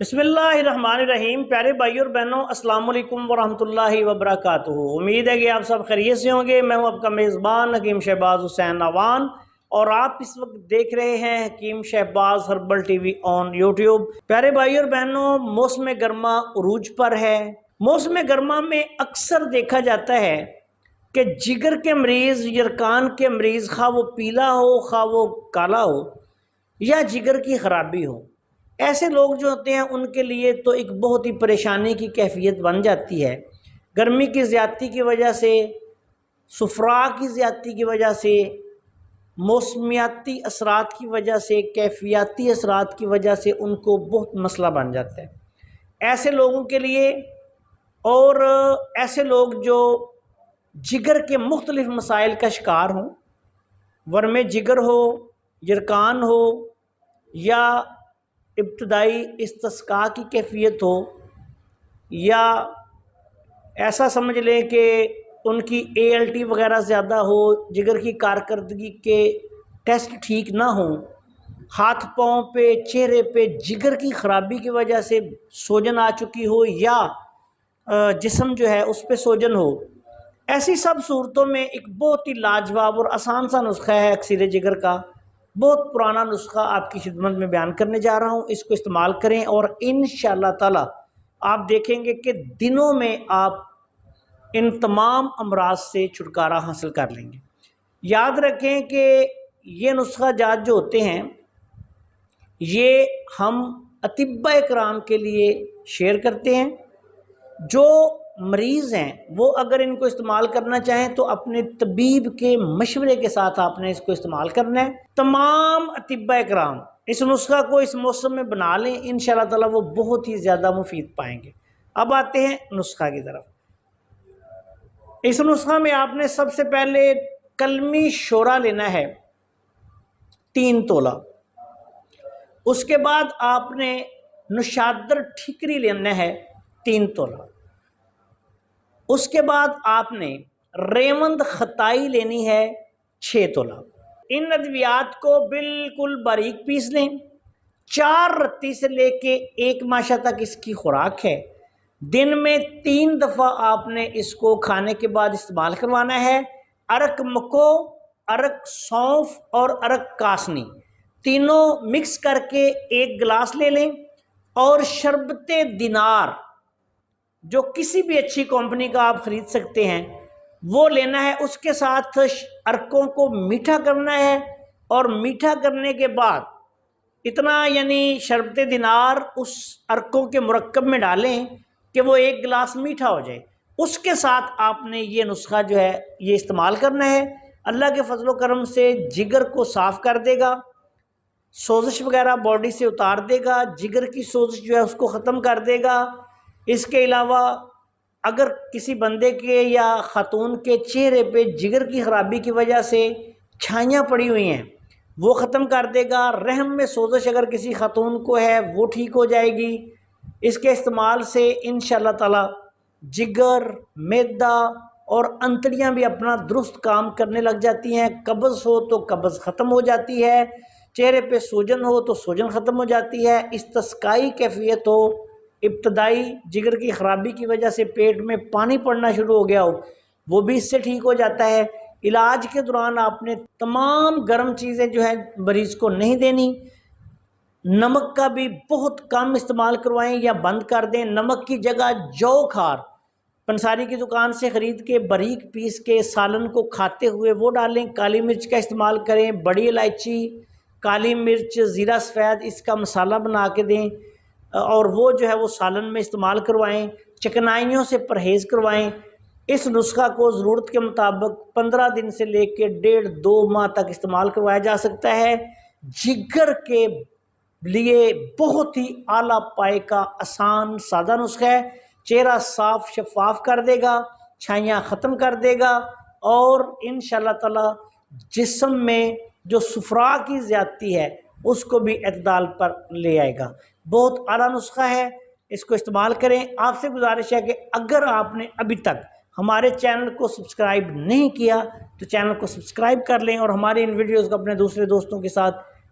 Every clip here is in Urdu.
بسم اللہ الرحمن الرحیم۔ پیارے بھائی اور بہنوں، السلام علیکم ورحمۃ اللہ وبرکاتہ۔ امید ہے کہ آپ سب خیریت سے ہوں گے۔ میں ہوں آپ کا میزبان حکیم شہباز حسین نوان، اور آپ اس وقت دیکھ رہے ہیں Hakeem Shahbaz herbal TV on YouTube. پیارے بھائی اور بہنوں، موسم گرما عروج پر ہے۔ موسم گرما میں اکثر دیکھا جاتا ہے کہ جگر کے مریض، یرکان کے مریض، خواہ وہ پیلا ہو خواہ وہ کالا ہو، یا جگر کی خرابی ہو، ایسے لوگ جو ہوتے ہیں ان کے لیے تو ایک بہت ہی پریشانی کی کیفیت بن جاتی ہے۔ گرمی کی زیادتی کی وجہ سے، صفراء کی زیادتی کی وجہ سے، موسمیاتی اثرات کی وجہ سے، کیفیاتی اثرات کی وجہ سے ان کو بہت مسئلہ بن جاتا ہے ایسے لوگوں کے لیے۔ اور ایسے لوگ جو جگر کے مختلف مسائل کا شکار ہوں، ورم جگر ہو، یرکان ہو، یا ابتدائی استسقاء کی کیفیت ہو، یا ایسا سمجھ لیں کہ ان کی ALT وغیرہ زیادہ ہو، جگر کی کارکردگی کے ٹیسٹ ٹھیک نہ ہوں، ہاتھ پاؤں پہ، چہرے پہ جگر کی خرابی کی وجہ سے سوجن آ چکی ہو، یا جسم جو ہے اس پہ سوجن ہو، ایسی سب صورتوں میں ایک بہت ہی لاجواب اور آسان سا نسخہ ہے اکسیر جگر کا۔ بہت پرانا نسخہ آپ کی خدمت میں بیان کرنے جا رہا ہوں، اس کو استعمال کریں اور انشاءاللہ تعالی آپ دیکھیں گے کہ دنوں میں آپ ان تمام امراض سے چھٹکارا حاصل کر لیں گے۔ یاد رکھیں کہ یہ نسخہ جات جو ہوتے ہیں، یہ ہم اطباء کرام کے لیے شیئر کرتے ہیں۔ جو مریض ہیں وہ اگر ان کو استعمال کرنا چاہیں تو اپنے طبیب کے مشورے کے ساتھ آپ نے اس کو استعمال کرنا ہے۔ تمام اطباء کرام اس نسخہ کو اس موسم میں بنا لیں، انشاءاللہ تعالی وہ بہت ہی زیادہ مفید پائیں گے۔ اب آتے ہیں نسخہ کی طرف۔ اس نسخہ میں آپ نے سب سے پہلے کلمی شورا لینا ہے 3 تولہ۔ اس کے بعد آپ نے نشادر ٹھیکری لینا ہے 3 تولہ۔ اس کے بعد آپ نے ریوند خطائی لینی ہے 6 تولہ۔ ان ادویات کو بالکل باریک پیس لیں۔ 4 رتی سے لے کے 1 ماشا تک اس کی خوراک ہے۔ دن میں 3 دفعہ آپ نے اس کو کھانے کے بعد استعمال کروانا ہے۔ ارک مکو، ارک سونف اور ارک کاسنی تینوں مکس کر کے 1 گلاس لے لیں، اور شربت دینار جو کسی بھی اچھی کمپنی کا آپ خرید سکتے ہیں وہ لینا ہے۔ اس کے ساتھ ارکوں کو میٹھا کرنا ہے، اور میٹھا کرنے کے بعد اتنا یعنی شربت دینار اس ارکوں کے مرکب میں ڈالیں کہ وہ 1 گلاس میٹھا ہو جائے۔ اس کے ساتھ آپ نے یہ نسخہ جو ہے یہ استعمال کرنا ہے۔ اللہ کے فضل و کرم سے جگر کو صاف کر دے گا، سوزش وغیرہ باڈی سے اتار دے گا، جگر کی سوزش جو ہے اس کو ختم کر دے گا۔ اس کے علاوہ اگر کسی بندے کے یا خاتون کے چہرے پہ جگر کی خرابی کی وجہ سے چھائیاں پڑی ہوئی ہیں وہ ختم کر دے گا۔ رحم میں سوزش اگر کسی خاتون کو ہے وہ ٹھیک ہو جائے گی۔ اس کے استعمال سے انشاءاللہ تعالی جگر، معدہ اور انتڑیاں بھی اپنا درست کام کرنے لگ جاتی ہیں۔ قبض ہو تو قبض ختم ہو جاتی ہے، چہرے پہ سوجن ہو تو سوجن ختم ہو جاتی ہے، استسقائی کیفیت ہو، ابتدائی جگر کی خرابی کی وجہ سے پیٹ میں پانی پڑنا شروع ہو گیا ہو، وہ بھی اس سے ٹھیک ہو جاتا ہے۔ علاج کے دوران آپ نے تمام گرم چیزیں جو ہیں مریض کو نہیں دینی۔ نمک کا بھی بہت کم استعمال کروائیں یا بند کر دیں۔ نمک کی جگہ جو کھار پنساری کی دکان سے خرید کے باریک پیس کے سالن کو کھاتے ہوئے وہ ڈالیں۔ کالی مرچ کا استعمال کریں، بڑی الائچی، کالی مرچ، زیرہ سفید اس کا مسالہ بنا کے دیں، اور وہ جو ہے وہ سالن میں استعمال کروائیں۔ چکنائیوں سے پرہیز کروائیں۔ اس نسخہ کو ضرورت کے مطابق 15 دن سے لے کے 1.5-2 ماہ تک استعمال کروایا جا سکتا ہے۔ جگر کے لیے بہت ہی اعلیٰ پائے کا آسان سادہ نسخہ ہے۔ چہرہ صاف شفاف کر دے گا، چھائیاں ختم کر دے گا، اور انشاءاللہ تعالی جسم میں جو صفراء کی زیادتی ہے اس کو بھی اعتدال پر لے آئے گا۔ بہت اعلیٰ نسخہ ہے، اس کو استعمال کریں۔ آپ سے گزارش ہے کہ اگر آپ نے ابھی تک ہمارے چینل کو سبسکرائب نہیں کیا تو چینل کو سبسکرائب کر لیں، اور ہماری ان ویڈیوز کو اپنے دوسرے دوستوں کے ساتھ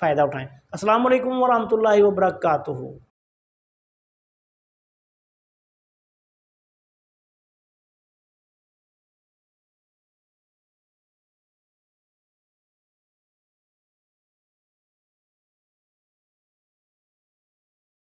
فائدہ اٹھائیں۔ السلام علیکم ورحمۃ اللہ وبرکاتہ۔